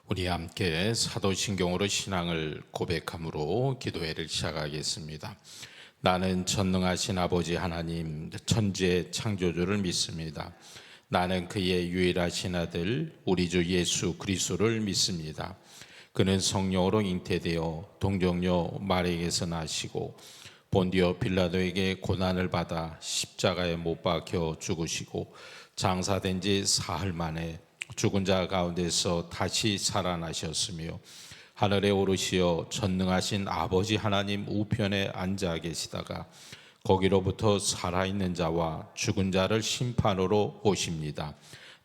우리 함께 사도신경으로 신앙을 고백함으로 기도회를 시작하겠습니다. 나는 전능하신 아버지 하나님, 천지의 창조주를 믿습니다. 나는 그의 유일하신 아들 우리 주 예수 그리스도를 믿습니다. 그는 성령으로 잉태되어 동정녀 마리아에게서 나시고 본디오 빌라도에게 고난을 받아 십자가에 못 박혀 죽으시고 장사된 지 사흘 만에 죽은 자 가운데서 다시 살아나셨으며 하늘에 오르시어 전능하신 아버지 하나님 우편에 앉아 계시다가 거기로부터 살아있는 자와 죽은 자를 심판으로 오십니다.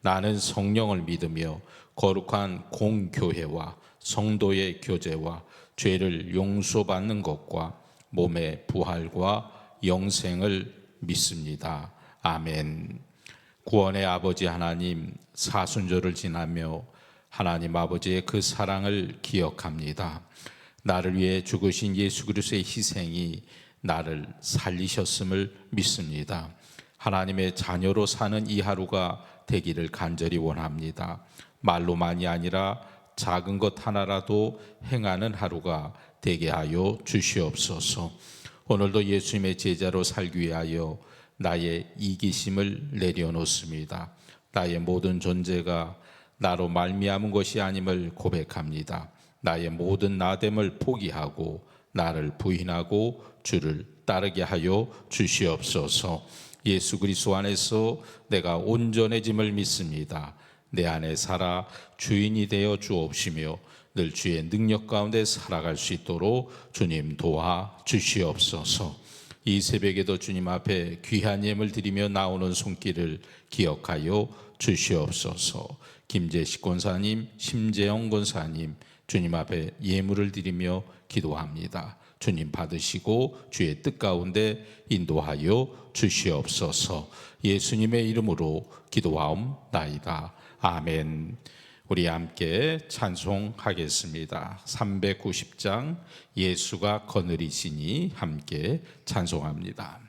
나는 성령을 믿으며 거룩한 공교회와 성도의 교제와 죄를 용서받는 것과 몸의 부활과 영생을 믿습니다. 아멘. 구원의 아버지 하나님, 사순절을 지나며 하나님 아버지의 그 사랑을 기억합니다. 나를 위해 죽으신 예수 그리스도의 희생이 나를 살리셨음을 믿습니다. 하나님의 자녀로 사는 이 하루가 되기를 간절히 원합니다. 말로만이 아니라 작은 것 하나라도 행하는 하루가 되게 하여 주시옵소서. 오늘도 예수님의 제자로 살기 위하여 나의 이기심을 내려놓습니다. 나의 모든 존재가 나로 말미암은 것이 아님을 고백합니다. 나의 모든 나됨을 포기하고 나를 부인하고 주를 따르게 하여 주시옵소서. 예수 그리스도 안에서 내가 온전해짐을 믿습니다. 내 안에 살아 주인이 되어 주옵시며 늘 주의 능력 가운데 살아갈 수 있도록 주님 도와 주시옵소서. 이 새벽에도 주님 앞에 귀한 예물 드리며 나오는 손길을 기억하여 주시옵소서. 김재식 권사님, 심재영 권사님, 주님 앞에 예물을 드리며 기도합니다. 주님 받으시고 주의 뜻 가운데 인도하여 주시옵소서. 예수님의 이름으로 기도하옵나이다. 아멘. 우리 함께 찬송하겠습니다. 390장 예수가 거느리시니 함께 찬송합니다.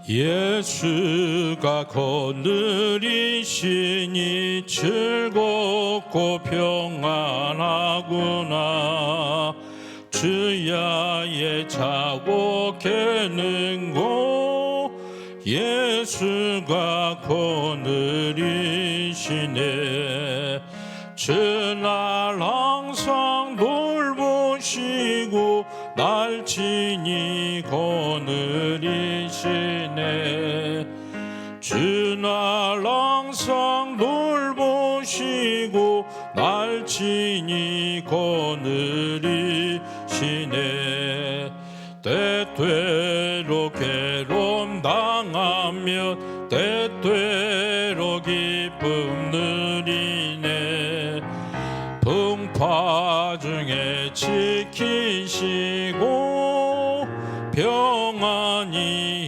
예수가 거느리시니 즐겁고 평안하구나. 주야에 자고 깨는 곳 예수가 거느리시네. 주날 항상 돌보시고 날 친히 거느리시네. 주날 항상 돌보시고 날 친히 거느리시네. 때때로 괴로움 당하면 때때로 기쁨 누리네. 풍파 중에 지키시고 평안히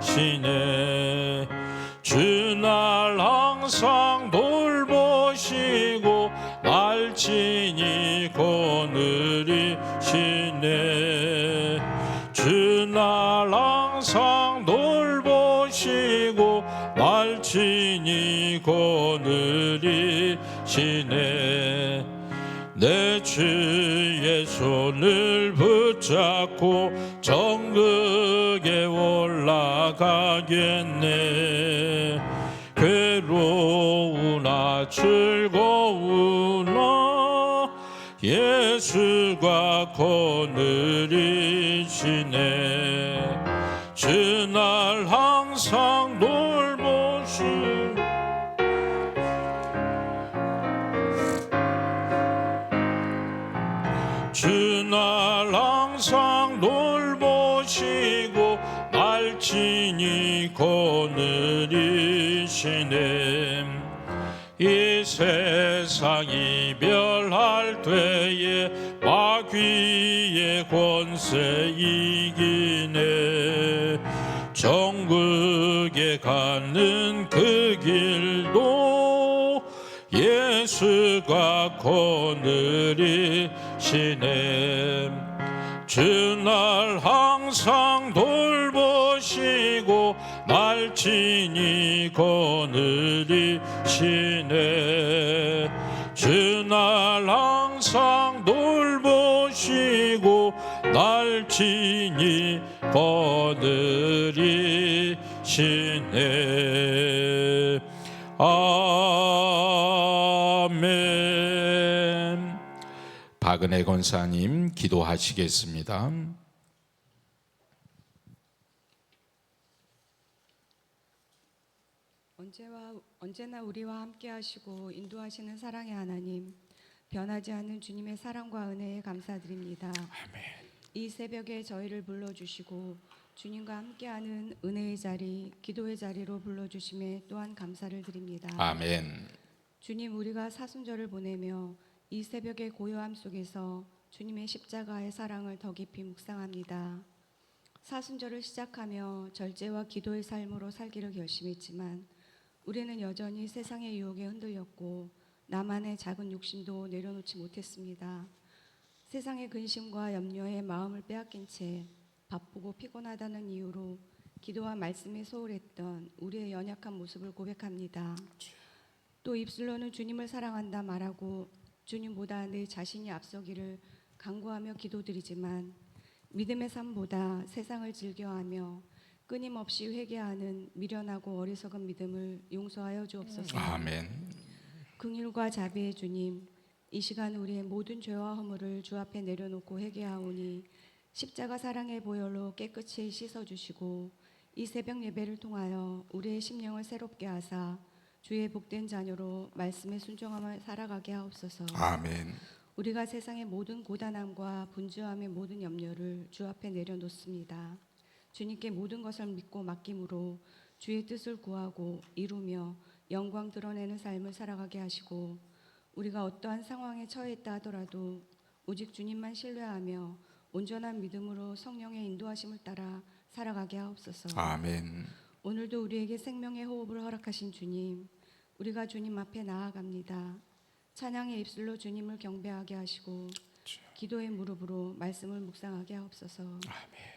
인도하시네. 주날 항상 돌보시고 날 친히 거느리시네. 주날 항상 돌보시고 날 친히 거느리시네. 내 주의 손을 붙잡고 정극에 올라가겠네. 괴로우나 즐거우나 예수가 거느리시네. 주날 항상 돌보시고 주날 항상 돌보시고 날 친히 거느리시네. 이 세상 이별할 때에 마귀의 권세 이기네. 정국에 가는 그 길도 예수가 거느리시네. 주날 항상 돌보시고 날 친히 거느리시네. 주날 항상 돌보시고 날 친히 거느리시네. 아멘. 박은혜 권사님 기도하시겠습니다. 언제나 우리와 함께 하시고 인도하시는 사랑의 하나님, 변하지 않는 주님의 사랑과 은혜에 감사드립니다. 아멘. 이 새벽에 저희를 불러주시고 주님과 함께하는 은혜의 자리, 기도의 자리로 불러주심에 또한 감사를 드립니다. 아멘. 주님, 우리가 사순절을 보내며 이 새벽의 고요함 속에서 주님의 십자가의 사랑을 더 깊이 묵상합니다. 사순절을 시작하며 절제와 기도의 삶으로 살기를 결심했지만 우리는 여전히 세상의 유혹에 흔들렸고 나만의 작은 욕심도 내려놓지 못했습니다. 세상의 근심과 염려에 마음을 빼앗긴 채 바쁘고 피곤하다는 이유로 기도와 말씀에 소홀했던 우리의 연약한 모습을 고백합니다. 또 입술로는 주님을 사랑한다 말하고 주님보다 내 자신이 앞서기를 간구하며 기도드리지만 믿음의 삶보다 세상을 즐겨하며 끊임없이 회개하는 미련하고 어리석은 믿음을 용서하여 주옵소서. 아멘. 긍휼과 자비의 주님, 이 시간 우리의 모든 죄와 허물을 주 앞에 내려놓고 회개하오니 십자가 사랑의 보혈로 깨끗이 씻어주시고 이 새벽 예배를 통하여 우리의 심령을 새롭게 하사 주의 복된 자녀로 말씀에 순종하며 살아가게 하옵소서. 아멘. 우리가 세상의 모든 고단함과 분주함의 모든 염려를 주 앞에 내려놓습니다. 주님께 모든 것을 믿고 맡김으로 주의 뜻을 구하고 이루며 영광 드러내는 삶을 살아가게 하시고 우리가 어떠한 상황에 처했다 하더라도 오직 주님만 신뢰하며 온전한 믿음으로 성령의 인도하심을 따라 살아가게 하옵소서. 아멘. 오늘도 우리에게 생명의 호흡을 허락하신 주님, 우리가 주님 앞에 나아갑니다. 찬양의 입술로 주님을 경배하게 하시고 기도의 무릎으로 말씀을 묵상하게 하옵소서. 아멘.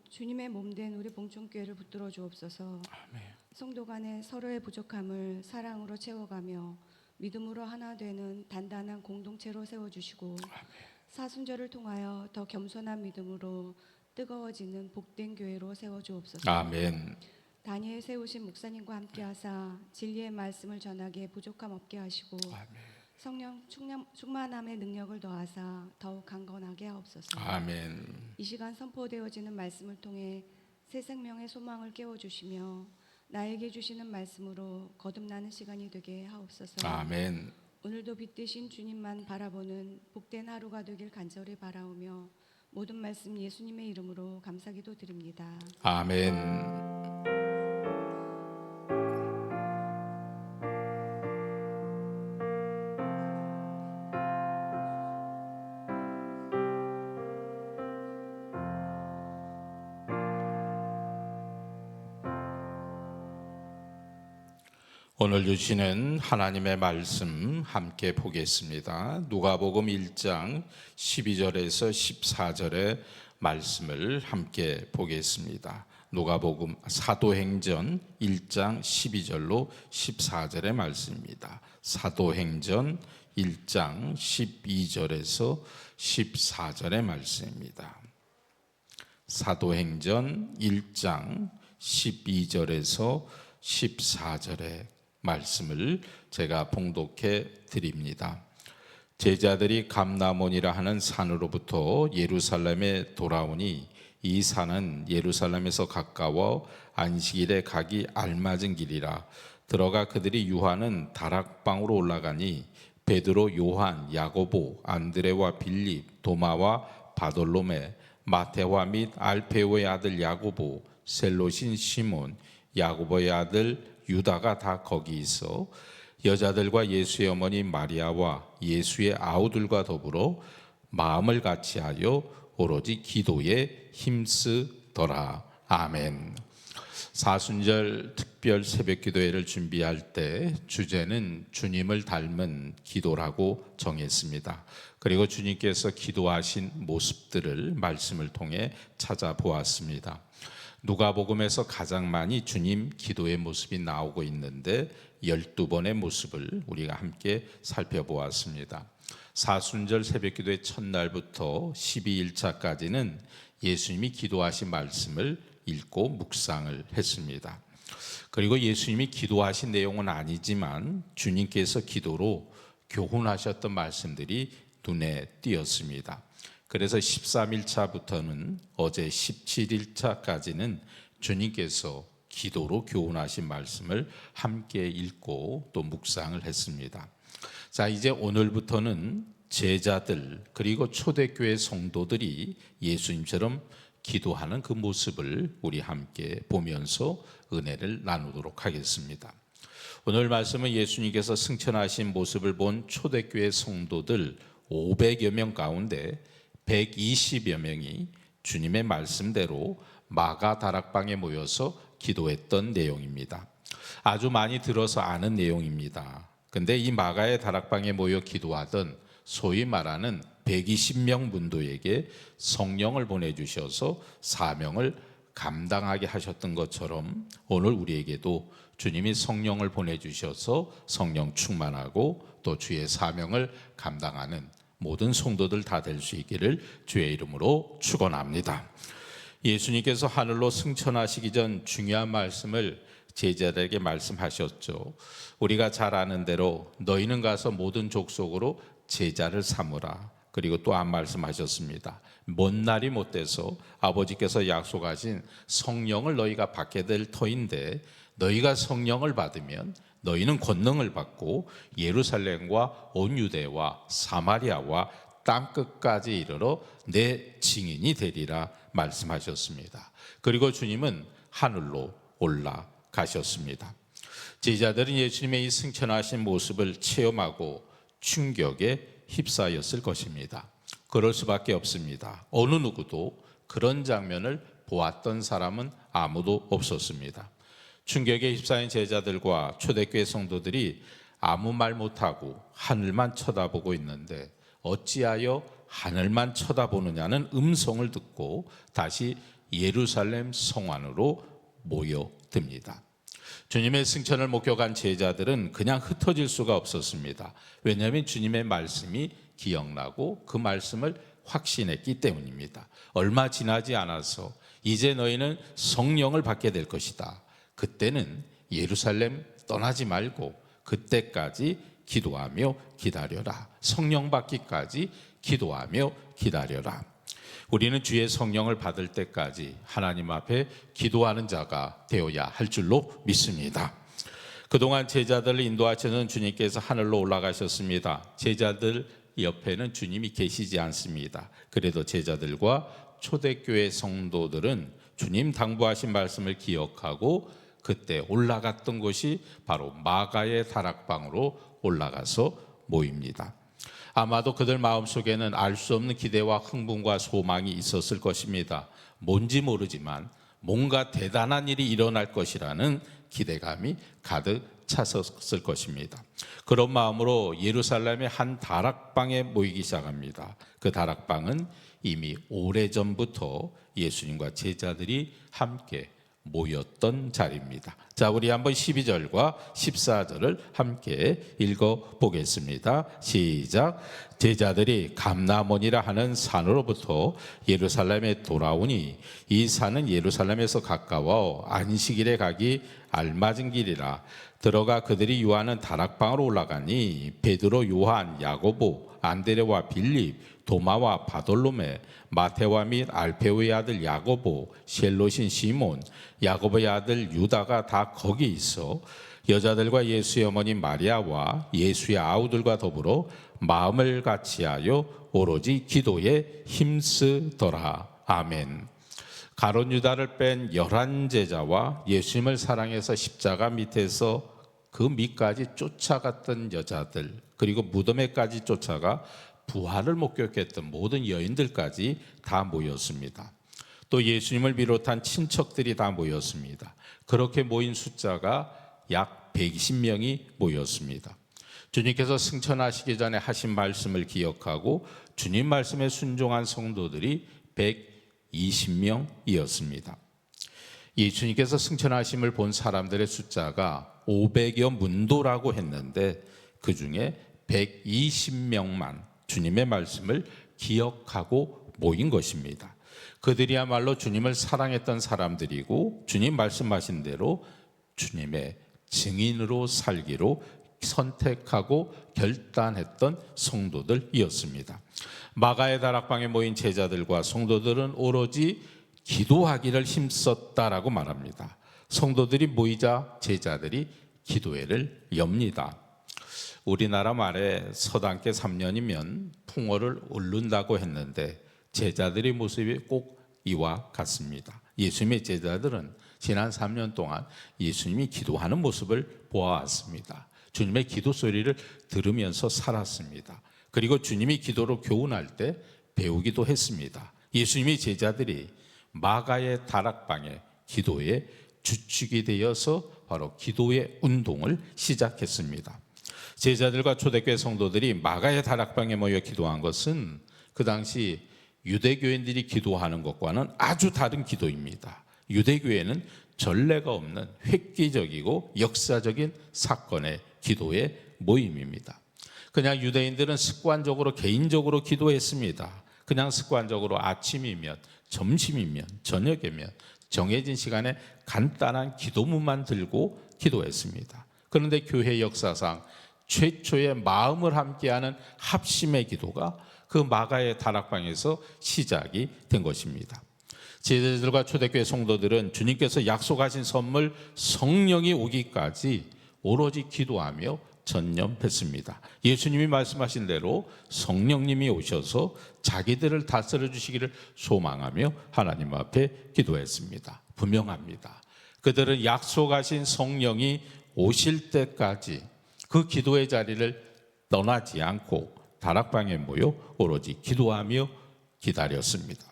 주님의 몸된 우리 봉총교회를 붙들어 주옵소서. 아멘. 성도 간의 서로의 부족함을 사랑으로 채워가며 믿음으로 하나 되는 단단한 공동체로 세워주시고 사순절을 통하여 더 겸손한 믿음으로 뜨거워지는 복된 교회로 세워주옵소서. 아멘. 다니엘 세우신 목사님과 함께하사 진리의 말씀을 전하기에 부족함 없게 하시고 성령 충만함의 능력을 더하사 더욱 강건하게 하옵소서. 아멘. 이 시간 선포되어지는 말씀을 통해 새 생명의 소망을 깨워주시며 나에게 주시는 말씀으로 거듭나는 시간이 되게 하옵소서. 아멘. 오늘도 빛되신 주님만 바라보는 복된 하루가 되길 간절히 바라오며 모든 말씀 예수님의 이름으로 감사기도 드립니다. 아멘. 오늘 주시는 하나님의 말씀 함께 보겠습니다. 누가복음 1장 12절에서 14절의 말씀을 함께 보겠습니다. 누가복음 사도행전 1장 12절로 14절의 말씀입니다. 사도행전 1장 12절에서 14절의 말씀입니다. 사도행전 1장 12절에서 14절의 말씀을 제가 봉독해 드립니다. 제자들이 감나몬이라 하는 산으로부터 예루살렘에 돌아오니 이 산은 예루살렘에서 가까워 안식일에 가기 알맞은 길이라. 들어가 그들이 유하는 다락방으로 올라가니 베드로, 요한, 야고보, 안드레와 빌립, 도마와 바돌로메, 마테와 및 알페오의 아들 야고보, 셀롯인 시몬, 야고보의 아들 유다가 다 거기 있어 여자들과 예수의 어머니 마리아와 예수의 아우들과 더불어 마음을 같이하여 오로지 기도에 힘쓰더라. 아멘. 사순절 특별 새벽기도회를 준비할 때 주제는 주님을 닮은 기도라고 정했습니다. 그리고 주님께서 기도하신 모습들을 말씀을 통해 찾아보았습니다. 누가복음에서 가장 많이 주님 기도의 모습이 나오고 있는데 12번의 모습을 우리가 함께 살펴보았습니다. 사순절 새벽기도의 첫날부터 12일차까지는 예수님이 기도하신 말씀을 읽고 묵상을 했습니다. 그리고 예수님이 기도하신 내용은 아니지만 주님께서 기도로 교훈하셨던 말씀들이 눈에 띄었습니다. 그래서 13일차부터는 어제 17일차까지는 주님께서 기도로 교훈하신 말씀을 함께 읽고 또 묵상을 했습니다. 자, 이제 오늘부터는 제자들 그리고 초대교회 성도들이 예수님처럼 기도하는 그 모습을 우리 함께 보면서 은혜를 나누도록 하겠습니다. 오늘 말씀은 예수님께서 승천하신 모습을 본 초대교회 성도들 500여 명 가운데 120여 명이 주님의 말씀대로 마가 다락방에 모여서 기도했던 내용입니다. 아주 많이 들어서 아는 내용입니다. 근데 이 마가의 다락방에 모여 기도하던 소위 말하는 120명 문도에게 성령을 보내주셔서 사명을 감당하게 하셨던 것처럼 오늘 우리에게도 주님이 성령을 보내주셔서 성령 충만하고 또 주의 사명을 감당하는 모든 성도들 다 될 수 있기를 주의 이름으로 축원합니다. 예수님께서 하늘로 승천하시기 전 중요한 말씀을 제자들에게 말씀하셨죠. 우리가 잘 아는 대로 너희는 가서 모든 족속으로 제자를 삼으라. 그리고 또 한 말씀하셨습니다. 먼 날이 못 돼서 아버지께서 약속하신 성령을 너희가 받게 될 터인데 너희가 성령을 받으면 너희는 권능을 받고 예루살렘과 온 유대와 사마리아와 땅끝까지 이르러 내 증인이 되리라 말씀하셨습니다. 그리고 주님은 하늘로 올라가셨습니다. 제자들은 예수님의 이 승천하신 모습을 체험하고 충격에 휩싸였을 것입니다. 그럴 수밖에 없습니다. 어느 누구도 그런 장면을 보았던 사람은 아무도 없었습니다. 충격에 휩싸인 제자들과 초대교회 성도들이 아무 말 못하고 하늘만 쳐다보고 있는데 어찌하여 하늘만 쳐다보느냐는 음성을 듣고 다시 예루살렘 성 안으로 모여듭니다. 주님의 승천을 목격한 제자들은 그냥 흩어질 수가 없었습니다. 왜냐하면 주님의 말씀이 기억나고 그 말씀을 확신했기 때문입니다. 얼마 지나지 않아서 이제 너희는 성령을 받게 될 것이다. 그때는 예루살렘 떠나지 말고 그때까지 기도하며 기다려라. 성령 받기까지 기도하며 기다려라. 우리는 주의 성령을 받을 때까지 하나님 앞에 기도하는 자가 되어야 할 줄로 믿습니다. 그동안 제자들을 인도하시는 주님께서 하늘로 올라가셨습니다. 제자들 옆에는 주님이 계시지 않습니다. 그래도 제자들과 초대교회 성도들은 주님 당부하신 말씀을 기억하고 그때 올라갔던 곳이 바로 마가의 다락방으로 올라가서 모입니다. 아마도 그들 마음속에는 알 수 없는 기대와 흥분과 소망이 있었을 것입니다. 뭔지 모르지만 뭔가 대단한 일이 일어날 것이라는 기대감이 가득 찼었을 것입니다. 그런 마음으로 예루살렘의 한 다락방에 모이기 시작합니다. 그 다락방은 이미 오래전부터 예수님과 제자들이 함께 모였던 자리입니다. 자, 우리 한번 12절과 14절을 함께 읽어보겠습니다. 시작. 제자들이 감나몬이라 하는 산으로부터 예루살렘에 돌아오니 이 산은 예루살렘에서 가까워 안식일에 가기 알맞은 길이라. 들어가 그들이 유하는 다락방으로 올라가니 베드로, 요한, 야고보, 안드레와 빌립, 도마와 바돌로메, 마테와 및 알페오의 아들 야고보, 셀롯인 시몬, 야고보의 아들 유다가 다 거기 있어 여자들과 예수의 어머니 마리아와 예수의 아우들과 더불어 마음을 같이하여 오로지 기도에 힘쓰더라. 아멘. 가룟 유다를 뺀 11제자와 예수님을 사랑해서 십자가 밑에서 그 밑까지 쫓아갔던 여자들, 그리고 무덤에까지 쫓아가 부활을 목격했던 모든 여인들까지 다 모였습니다. 또 예수님을 비롯한 친척들이 다 모였습니다. 그렇게 모인 숫자가 약 120명이 모였습니다. 주님께서 승천하시기 전에 하신 말씀을 기억하고 주님 말씀에 순종한 성도들이 120명이었습니다. 예수님께서 승천하심을 본 사람들의 숫자가 500여 문도라고 했는데 그 중에 120명만 주님의 말씀을 기억하고 모인 것입니다. 그들이야말로 주님을 사랑했던 사람들이고 주님 말씀하신 대로 주님의 증인으로 살기로 선택하고 결단했던 성도들이었습니다. 마가의 다락방에 모인 제자들과 성도들은 오로지 기도하기를 힘썼다라고 말합니다. 성도들이 모이자 제자들이 기도회를 엽니다. 우리나라 말에 서당계 3년이면 풍어를 오른다고 했는데 제자들의 모습이 꼭 이와 같습니다. 예수님의 제자들은 지난 3년 동안 예수님이 기도하는 모습을 보아왔습니다. 주님의 기도 소리를 들으면서 살았습니다. 그리고 주님이 기도로 교훈할 때 배우기도 했습니다. 예수님의 제자들이 마가의 다락방에 기도의 주축이 되어서 바로 기도의 운동을 시작했습니다. 제자들과 초대교회 성도들이 마가의 다락방에 모여 기도한 것은 그 당시 유대교인들이 기도하는 것과는 아주 다른 기도입니다. 유대교회는 전례가 없는 획기적이고 역사적인 사건의 기도의 모임입니다. 그냥 유대인들은 습관적으로 개인적으로 기도했습니다. 그냥 습관적으로 아침이면 점심이면 저녁이면 정해진 시간에 간단한 기도문만 들고 기도했습니다. 그런데 교회 역사상 최초의 마음을 함께하는 합심의 기도가 그 마가의 다락방에서 시작이 된 것입니다. 제자들과 초대교회 성도들은 주님께서 약속하신 선물 성령이 오기까지 오로지 기도하며 전념했습니다. 예수님이 말씀하신 대로 성령님이 오셔서 자기들을 다스려 주시기를 소망하며 하나님 앞에 기도했습니다. 분명합니다. 그들은 약속하신 성령이 오실 때까지 그 기도의 자리를 떠나지 않고 다락방에 모여 오로지 기도하며 기다렸습니다.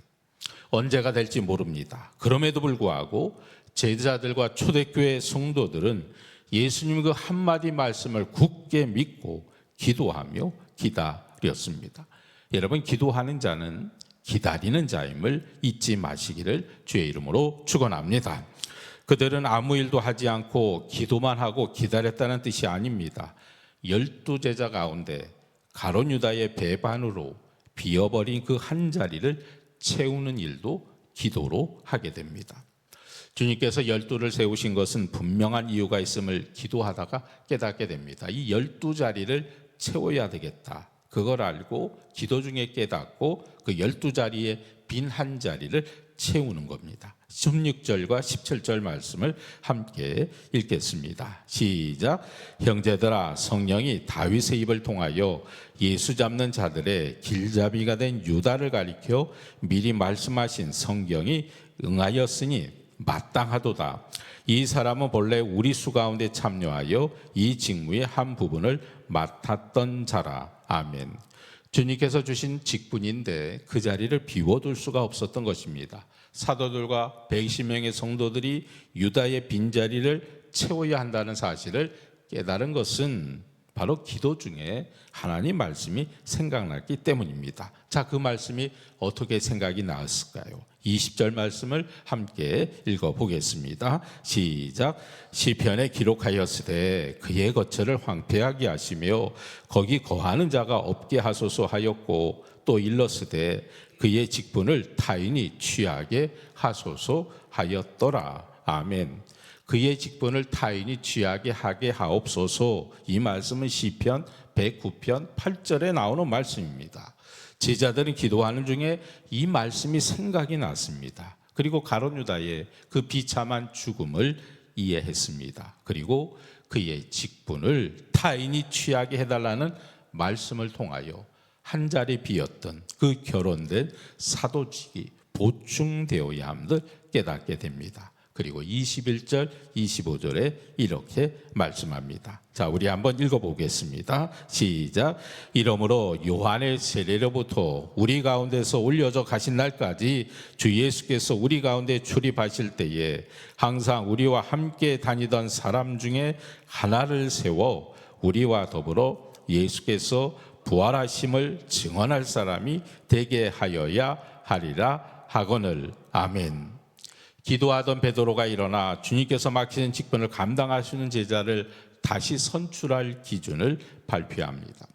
언제가 될지 모릅니다. 그럼에도 불구하고 제자들과 초대교회 성도들은 예수님 그 한마디 말씀을 굳게 믿고 기도하며 기다렸습니다. 여러분, 기도하는 자는 기다리는 자임을 잊지 마시기를 주의 이름으로 축원합니다. 그들은 아무 일도 하지 않고 기도만 하고 기다렸다는 뜻이 아닙니다. 12제자 가운데 가룟 유다의 배반으로 비어버린 그 한 자리를 채우는 일도 기도로 하게 됩니다. 주님께서 12를 세우신 것은 분명한 이유가 있음을 기도하다가 깨닫게 됩니다. 이 12자리를 채워야 되겠다. 그걸 알고 기도 중에 깨닫고 그 12자리에 빈 한 자리를 채우는 겁니다. 16절과 17절 말씀을 함께 읽겠습니다. 시작. 형제들아, 성령이 다윗의 입을 통하여 예수 잡는 자들의 길잡이가 된 유다를 가리켜 미리 말씀하신 성경이 응하였으니 마땅하도다. 이 사람은 본래 우리 수 가운데 참여하여 이 직무의 한 부분을 맡았던 자라. 아멘. 주님께서 주신 직분인데 그 자리를 비워둘 수가 없었던 것입니다. 사도들과 120명의 성도들이 유다의 빈자리를 채워야 한다는 사실을 깨달은 것은 바로 기도 중에 하나님 말씀이 생각났기 때문입니다. 자, 그 말씀이 어떻게 생각이 나왔을까요? 20절 말씀을 함께 읽어보겠습니다. 시작. 시편에 기록하였으되 그의 거처를 황폐하게 하시며 거기 거하는 자가 없게 하소서 하였고 또 일렀으되 그의 직분을 타인이 취하게 하소서 하였더라. 아멘. 그의 직분을 타인이 취하게 하게 하옵소서. 이 말씀은 시편 109편 8절에 나오는 말씀입니다. 제자들은 기도하는 중에 이 말씀이 생각이 났습니다. 그리고 가룟 유다의 그 비참한 죽음을 이해했습니다. 그리고 그의 직분을 타인이 취하게 해달라는 말씀을 통하여 한 자리 비었던 그 결혼된 사도직이 보충되어야 함을 깨닫게 됩니다. 그리고 21절, 25절에 이렇게 말씀합니다. 자, 우리 한번 읽어보겠습니다. 시작. 이러므로 요한의 세례로부터 우리 가운데서 올려져 가신 날까지 주 예수께서 우리 가운데 출입하실 때에 항상 우리와 함께 다니던 사람 중에 하나를 세워 우리와 더불어 예수께서 부활하심을 증언할 사람이 되게 하여야 하리라 하거늘. 아멘. 기도하던 베드로가 일어나 주님께서 맡기신 직분을 감당할 수 있는 제자를 다시 선출할 기준을 발표합니다.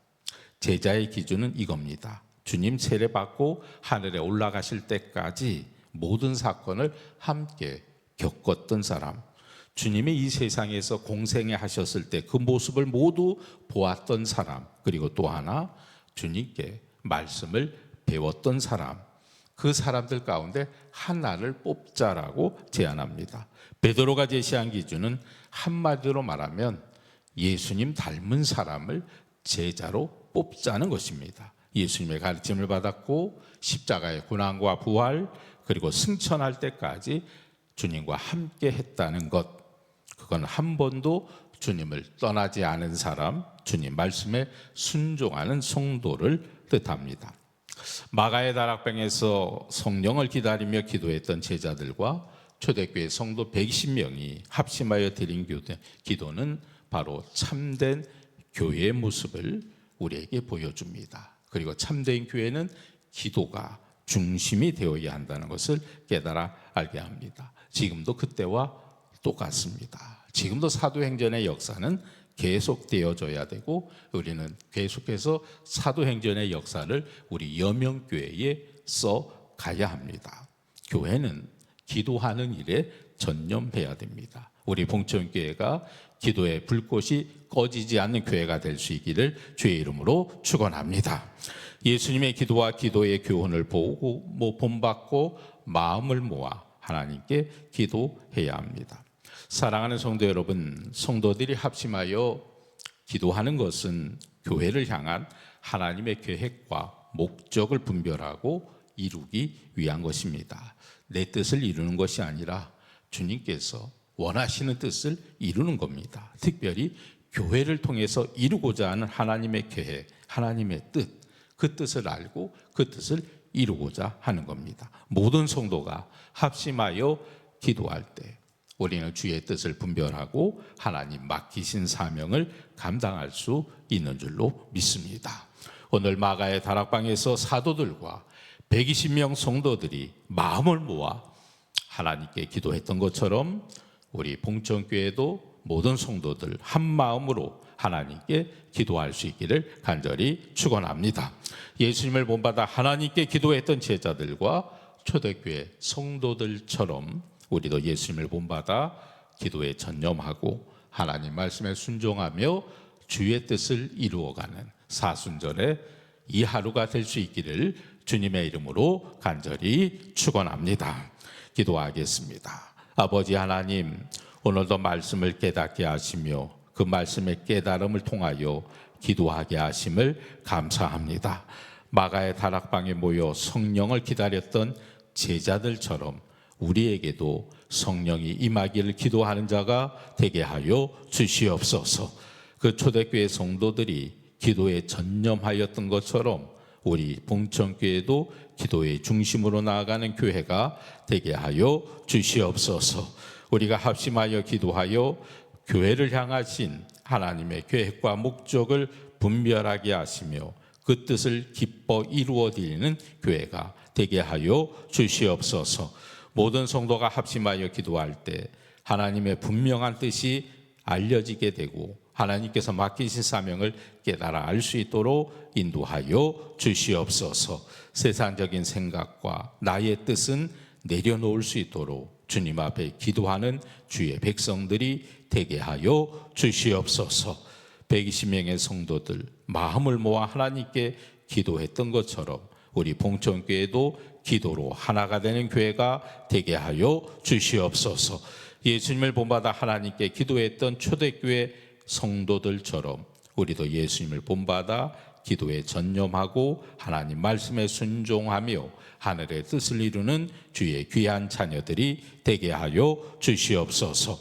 제자의 기준은 이겁니다. 주님 세례받고 하늘에 올라가실 때까지 모든 사건을 함께 겪었던 사람, 주님이 이 세상에서 공생애 하셨을 때 그 모습을 모두 보았던 사람, 그리고 또 하나 주님께 말씀을 배웠던 사람, 그 사람들 가운데 하나를 뽑자라고 제안합니다. 베드로가 제시한 기준은 한마디로 말하면 예수님 닮은 사람을 제자로 뽑자는 것입니다. 예수님의 가르침을 받았고 십자가의 고난과 부활 그리고 승천할 때까지 주님과 함께 했다는 것, 그건 한 번도 주님을 떠나지 않은 사람, 주님 말씀에 순종하는 성도를 뜻합니다. 마가의 다락방에서 성령을 기다리며 기도했던 제자들과 초대교회 성도 120명이 합심하여 드린 기도는 바로 참된 교회의 모습을 우리에게 보여줍니다. 그리고 참된 교회는 기도가 중심이 되어야 한다는 것을 깨달아 알게 합니다. 지금도 그때와 똑같습니다. 지금도 사도행전의 역사는 계속되어져야 되고 우리는 계속해서 사도행전의 역사를 우리 여명교회에 써가야 합니다. 교회는 기도하는 일에 전념해야 됩니다. 우리 봉천교회가 기도의 불꽃이 꺼지지 않는 교회가 될 수 있기를 주의 이름으로 축원합니다. 예수님의 기도와 기도의 교훈을 보고 본받고 마음을 모아 하나님께 기도해야 합니다. 사랑하는 성도 여러분, 성도들이 합심하여 기도하는 것은 교회를 향한 하나님의 계획과 목적을 분별하고 이루기 위한 것입니다. 내 뜻을 이루는 것이 아니라 주님께서 원하시는 뜻을 이루는 겁니다. 특별히 교회를 통해서 이루고자 하는 하나님의 계획, 하나님의 뜻, 그 뜻을 알고 그 뜻을 이루고자 하는 겁니다. 모든 성도가 합심하여 기도할 때 우리는 주의 뜻을 분별하고 하나님 맡기신 사명을 감당할 수 있는 줄로 믿습니다. 오늘 마가의 다락방에서 사도들과 120명 성도들이 마음을 모아 하나님께 기도했던 것처럼 우리 봉천교회도 모든 성도들 한 마음으로 하나님께 기도할 수 있기를 간절히 축원합니다. 예수님을 본받아 하나님께 기도했던 제자들과 초대교회 성도들처럼 우리도 예수님을 본받아 기도에 전념하고 하나님 말씀에 순종하며 주의 뜻을 이루어가는 사순절의 이 하루가 될 수 있기를 주님의 이름으로 간절히 축원합니다. 기도하겠습니다. 아버지 하나님, 오늘도 말씀을 깨닫게 하시며 그 말씀의 깨달음을 통하여 기도하게 하심을 감사합니다. 마가의 다락방에 모여 성령을 기다렸던 제자들처럼 우리에게도 성령이 임하기를 기도하는 자가 되게 하여 주시옵소서. 그 초대교회 성도들이 기도에 전념하였던 것처럼 우리 봉천교회도 기도의 중심으로 나아가는 교회가 되게 하여 주시옵소서. 우리가 합심하여 기도하여 교회를 향하신 하나님의 계획과 목적을 분별하게 하시며 그 뜻을 기뻐 이루어 드리는 교회가 되게 하여 주시옵소서. 모든 성도가 합심하여 기도할 때 하나님의 분명한 뜻이 알려지게 되고 하나님께서 맡기신 사명을 깨달아 알 수 있도록 인도하여 주시옵소서. 세상적인 생각과 나의 뜻은 내려놓을 수 있도록 주님 앞에 기도하는 주의 백성들이 되게 하여 주시옵소서. 120명의 성도들 마음을 모아 하나님께 기도했던 것처럼 우리 봉천교회도 기도로 하나가 되는 교회가 되게 하여 주시옵소서. 예수님을 본받아 하나님께 기도했던 초대교회 성도들처럼 우리도 예수님을 본받아 기도에 전념하고 하나님 말씀에 순종하며 하늘의 뜻을 이루는 주의 귀한 자녀들이 되게 하여 주시옵소서.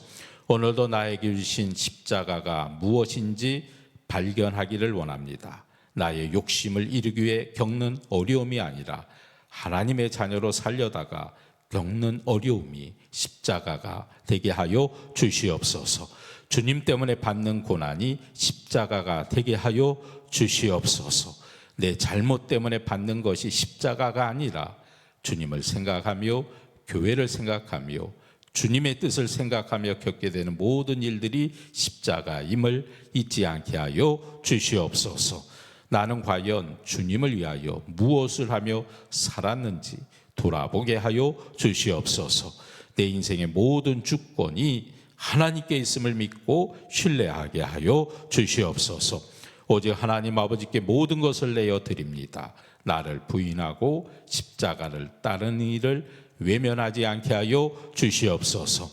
오늘도 나에게 주신 십자가가 무엇인지 발견하기를 원합니다. 나의 욕심을 이루기 위해 겪는 어려움이 아니라 하나님의 자녀로 살려다가 겪는 어려움이 십자가가 되게 하여 주시옵소서. 주님 때문에 받는 고난이 십자가가 되게 하여 주시옵소서. 내 잘못 때문에 받는 것이 십자가가 아니라 주님을 생각하며 교회를 생각하며 주님의 뜻을 생각하며 겪게 되는 모든 일들이 십자가임을 잊지 않게 하여 주시옵소서. 나는 과연 주님을 위하여 무엇을 하며 살았는지 돌아보게 하여 주시옵소서. 내 인생의 모든 주권이 하나님께 있음을 믿고 신뢰하게 하여 주시옵소서. 오직 하나님 아버지께 모든 것을 내어 드립니다. 나를 부인하고 십자가를 따르는 일을 외면하지 않게 하여 주시옵소서.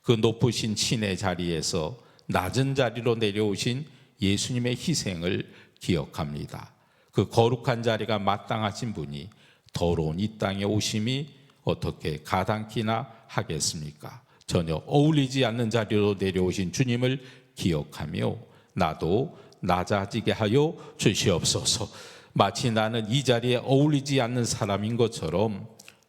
그 높으신 신의 자리에서 낮은 자리로 내려오신 예수님의 희생을 기억합니다. 그 거룩한 자리가 마땅하신 분이 더러운 이 땅에 오심이 어떻게 가당키나 하겠습니까? 전혀 어울리지 않는 자리로 내려오신 주님을 기억하며 나도 낮아지게 하여 주시옵소서. 마치 나는 이 자리에 어울리지 않는 사람인 것처럼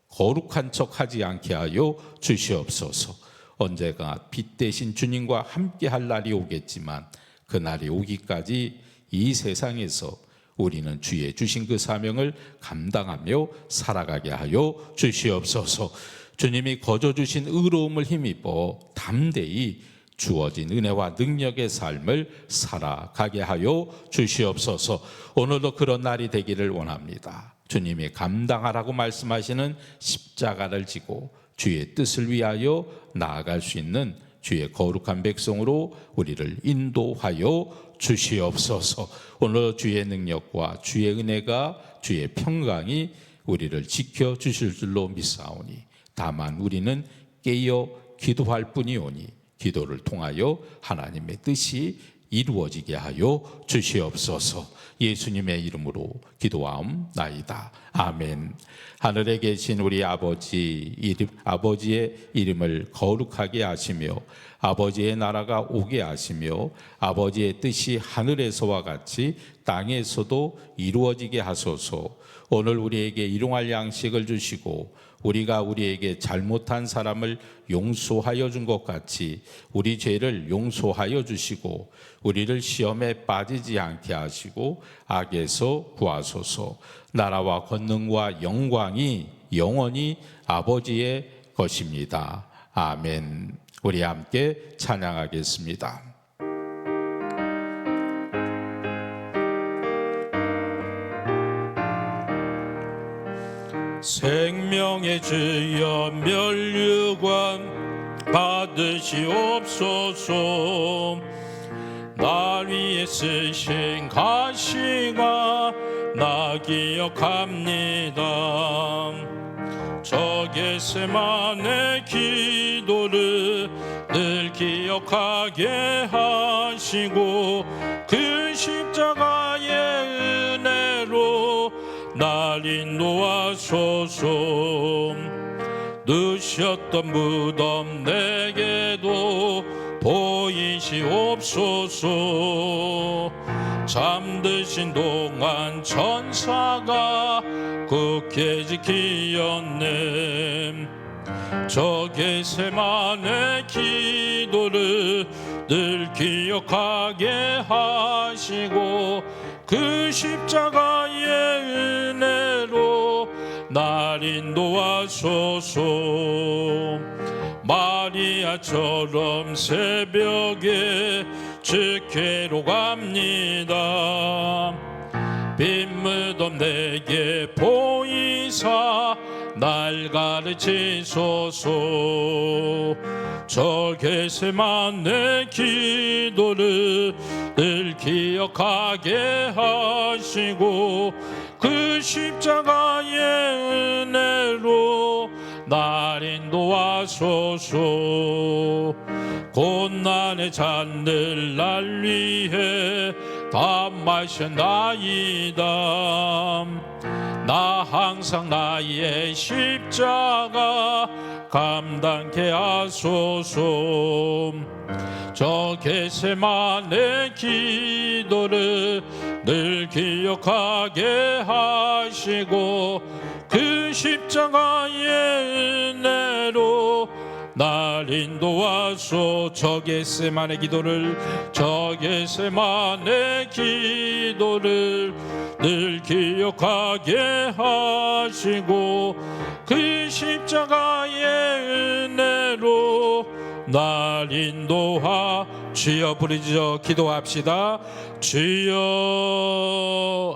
거룩한 척하지 않게 하여 주시옵소서. 언제가 빛 대신 주님과 함께 할 날이 오겠지만 그 날이 오기까지 이 세상에서 우리는 주의 주신 그 사명을 감당하며 살아가게 하여 주시옵소서. 주님이 거저 주신 의로움을 힘입어 담대히 주어진 은혜와 능력의 삶을 살아가게 하여 주시옵소서. 오늘도 그런 날이 되기를 원합니다. 주님이 감당하라고 말씀하시는 십자가를 지고 주의 뜻을 위하여 나아갈 수 있는 주의 거룩한 백성으로 우리를 인도하여 주시옵소서. 오늘 주의 능력과 주의 은혜가 주의 평강이 우리를 지켜주실 줄로 믿사오니 다만 우리는 깨어 기도할 뿐이오니 기도를 통하여 하나님의 뜻이 이루어지게 하여 주시옵소서. 예수님의 이름으로 기도하옵나이다. 아멘. 하늘에 계신 우리 아버지의 이름을 거룩하게 하시며 아버지의 나라가 오게 하시며 아버지의 뜻이 하늘에서와 같이 땅에서도 이루어지게 하소서. 오늘 우리에게 일용할 양식을 주시고 우리가 우리에게 잘못한 사람을 용서하여 준 것 같이 우리 죄를 용서하여 주시고 우리를 시험에 빠지지 않게 하시고 악에서 구하소서. 나라와 권능과 영광이 영원히 아버지의 것입니다. 아멘. 우리 함께 찬양하겠습니다. 생명의 주여 면류관 받으시옵소서. 날 위해 쓰신 가시가 나 기억합니다. 저 겟세마네 기도를 늘 기억하게 하시고 그 십자가의 은혜로 날 인도하소서. 누셨던 무덤 내게도 보이시옵소서. 잠드신 동안 천사가 굳게 지키었네. 저 겟세마네 기도를 늘 기억하게 하시고 그 십자가의 은혜로 날 인도하소서. 마리아처럼 새벽에 주께로 갑니다. 빈무덤 내게 보이사 날 가르치소서. 저 겟세마네 기도를 늘 기억하게 하시고 그 십자가의 은혜로 날 인도하소서. 고난의 잔들 날 위해 다 마셨나이다. 나 항상 나의 십자가 감당케 하소서. 저 겟세마네 기도를 늘 기억하게 하시고 그 십자가의 은혜로 날 인도하소. 저 겟세마네 기도를 늘 기억하게 하시고 그 십자가의 은혜로 날 인도하. 주여 부르짖어 기도합시다. 주여.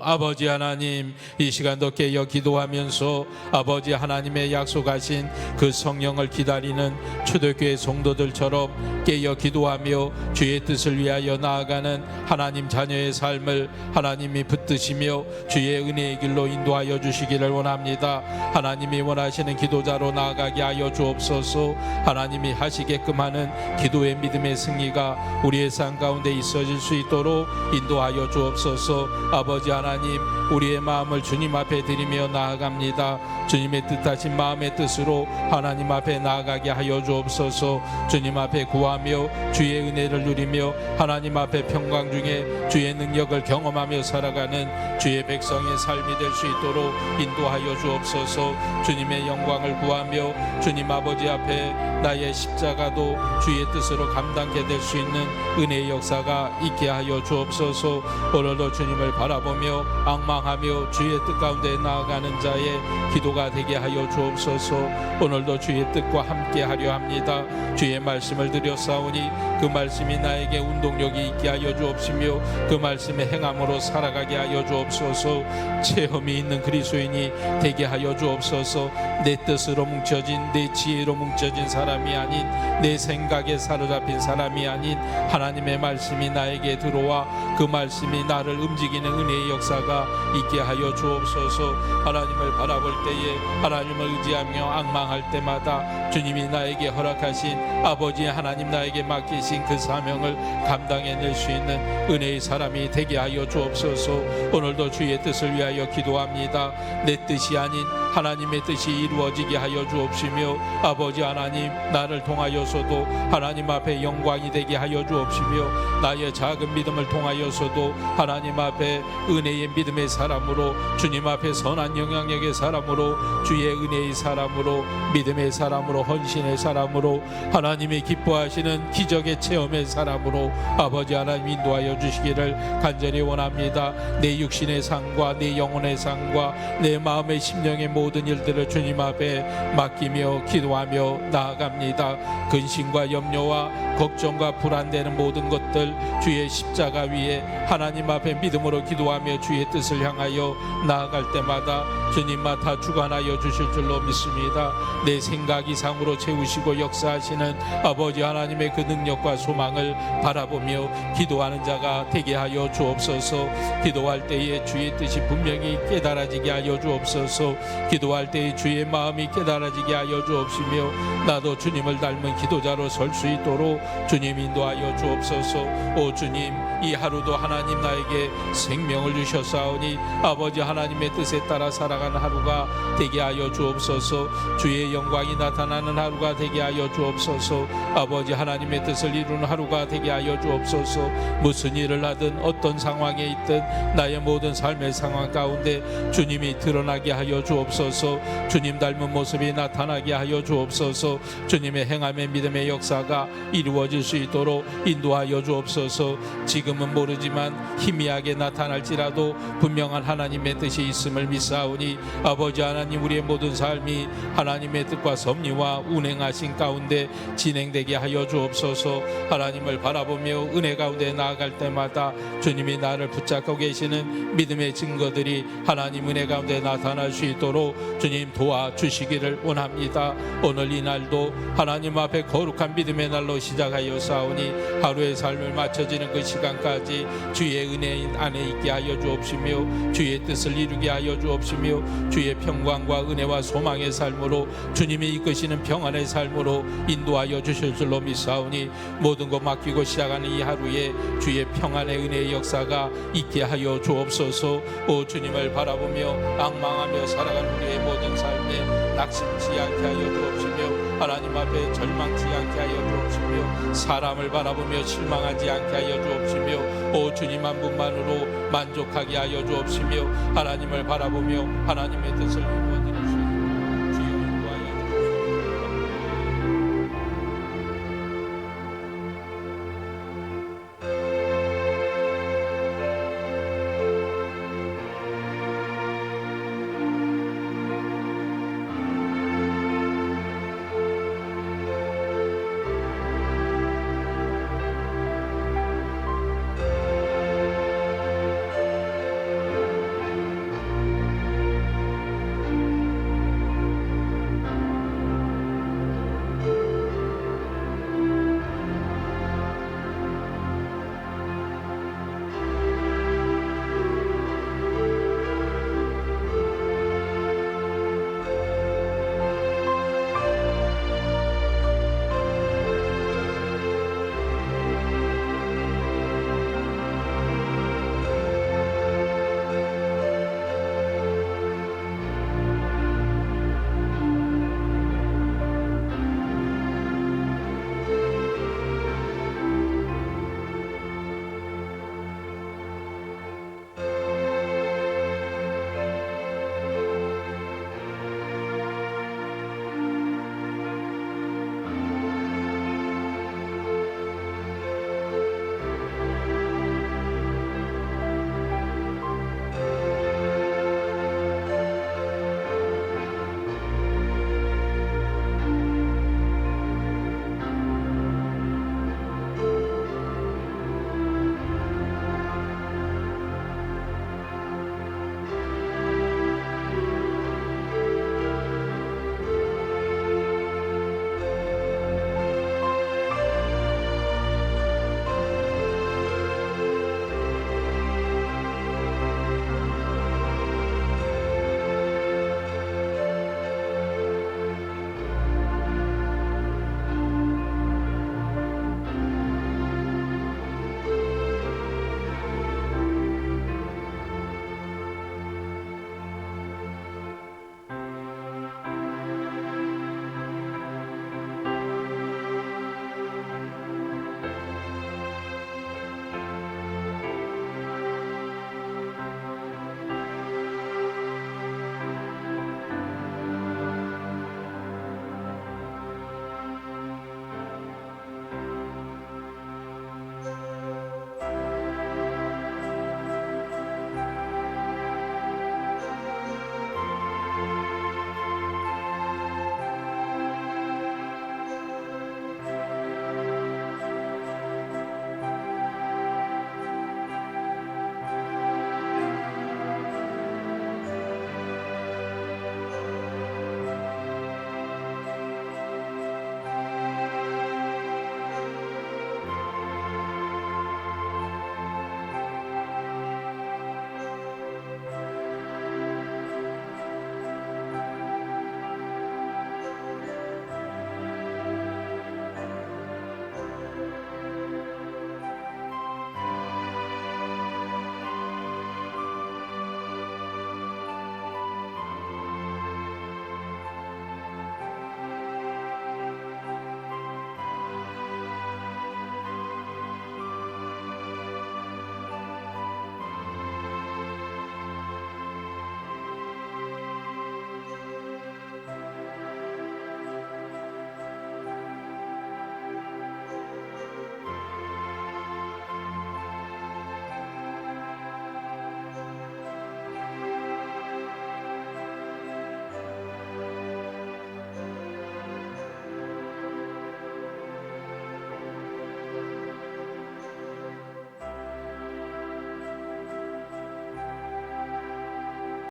아버지 하나님, 이 시간도 깨어 기도하면서 아버지 하나님의 약속하신 그 성령을 기다리는 초대교회 성도들처럼 깨어 기도하며 주의 뜻을 위하여 나아가는 하나님 자녀의 삶을 하나님이 붙드시며 주의 은혜의 길로 인도하여 주시기를 원합니다. 하나님이 원하시는 기도자로 나아가게 하여 주옵소서. 하나님이 하시게끔 하는 기도의 믿음의 승리가 우리의 삶 가운데 있어질 수 있도록 인도하여 주옵소서. 아버지 하나님, 우리의 마음을 주님 앞에 드리며 나아갑니다. 주님의 뜻하신 마음의 뜻으로 하나님 앞에 나아가게 하여 주옵소서. 주님 앞에 구하며 주의 은혜를 누리며 하나님 앞에 평강 중에 주의 능력을 경험하며 살아가는 주의 백성의 삶이 될 수 있도록 인도하여 주옵소서. 주님의 영광을 구하며 주님 아버지 앞에 나의 십자가도 주의 뜻으로 감당케 될 수 있는 은혜의 역사가 있게 하여 주옵소서. 오늘도 주님을 바라보며 앙망하며 주의 뜻 가운데 나아가는 자의 기도가 되게 하여 주옵소서. 오늘도 주의 뜻과 함께 하려 합니다. 주의 말씀을 드렸사오니 그 말씀이 나에게 운동력이 있게 하여 주옵시며 그 말씀의 행함으로 살아가게 하여 주옵소서. 체험이 있는 그리스도인이 되게 하여 주옵소서. 내 뜻으로 뭉쳐진, 내 지혜로 뭉쳐진 사람이 아닌, 내 생각에 사로잡힌 사람이 아닌 하나님의 말씀이 나에게 들어와 그 말씀이 나를 움직이는 은혜의 역사가 있게 하여 주옵소서. 하나님을 바라볼 때에, 하나님을 의지하며 앙망할 때마다 주님이 나에게 허락하신 아버지 하나님 나에게 맡기신 그 사명을 감당해낼 수 있는 은혜의 사람이 되게 하여 주옵소서. 오늘도 주의 뜻을 위하여 기도합니다. 내 뜻이 아닌 하나님의 뜻이 이루어지게 하여 주옵시며 아버지 하나님, 나를 통하여서도 하나님 앞에 영광이 되게 하여 주옵시며 나의 작은 믿음을 통하여서도 하나님 앞에 은혜의 믿음의 사람으로, 주님 앞에 선한 영향력의 사람으로, 주의 은혜의 사람으로, 믿음의 사람으로, 헌신의 사람으로, 하나님이 기뻐하시는 기적의 체험의 사람으로 아버지 하나님 인도하여 주시기를 간절히 원합니다. 내 육신의 삶과 내 영혼의 삶과 내 마음의 심령의 모든 일들을 주님 앞에 맡기며 기도하며 나아갑니다. 근심과 염려와 걱정과 불안되는 모든 것들 주의 십자가 위에 하나님 앞에 믿음으로 기도하며 주의 뜻을 향하여 나아갈 때마다 주님만 다 주관하여 주실 줄로 믿습니다. 내 생각 이상으로 채우시고 역사하시는 아버지 하나님의 그 능력과 소망을 바라보며 기도하는 자가 되게 하여 주옵소서. 기도할 때에 주의 뜻이 분명히 깨달아지게 하여 주옵소서. 기도할 때에 주의 마음이 깨달아지게 하여 주옵시며 나도 주님을 닮은 기도자로 설 수 있도록 주님 인도하여 주옵소서. 오 주님, 이 하루도 하나님 나에게 생명을 주셨사오니 아버지 하나님의 뜻에 따라 살아가는 하루가 되게 하여 주옵소서. 주의 영광이 나타나는 하루가 되게 하여 주옵소서. 아버지 하나님의 뜻을 이루는 하루가 되게 하여 주옵소서. 무슨 일을 하든 어떤 상황에 있든 나의 모든 삶의 상황 가운데 주님이 드러나게 하여 주옵소서. 주님 닮은 모습이 나타나게 하여 주옵소서. 주님의 행함의 믿음의 역사가 이루어질 수 있도록 인도하여 주옵소서. 지금은 모르지만 희미하게 나타날지라도 분명한 하나님의 뜻이 있음을 믿사오니 아버지 하나님, 우리의 모든 삶이 하나님의 뜻과 섭리와 운행하신 가운데 진행되게 하여 주옵소서. 하나님을 바라보며 은혜 가운데 나아갈 때마다 주님이 나를 붙잡고 계시는 믿음의 증거들이 하나님 은혜 가운데 나타날 수 있도록 주님 도와주시기를 원합니다. 오늘 이 날도 하나님 앞에 거룩한 믿음의 날로 시작하여 싸우니 하루의 삶을 마쳐지는 그 시간까지 주의 은혜 안에 있게 하여 주옵시며 주의 뜻을 이루게 하여 주옵시며 주의 평강 영광과 은혜와 소망의 삶으로 주님이 이끄시는 평안의 삶으로 인도하여 주실 줄로 믿사오니 모든 것 맡기고 시작하는 이 하루에 주의 평안의 은혜의 역사가 있게 하여 주옵소서. 오 주님을 바라보며 앙망하며 살아가는 우리의 모든 삶에 낙심치 않게 하여 주옵시며 하나님 앞에 절망치 않게 하여 주옵시며 사람을 바라보며 실망하지 않게 하여 주옵시며 오 주님 한 분만으로 만족하게 하여 주옵시며 하나님을 바라보며 하나님의 뜻을 이루어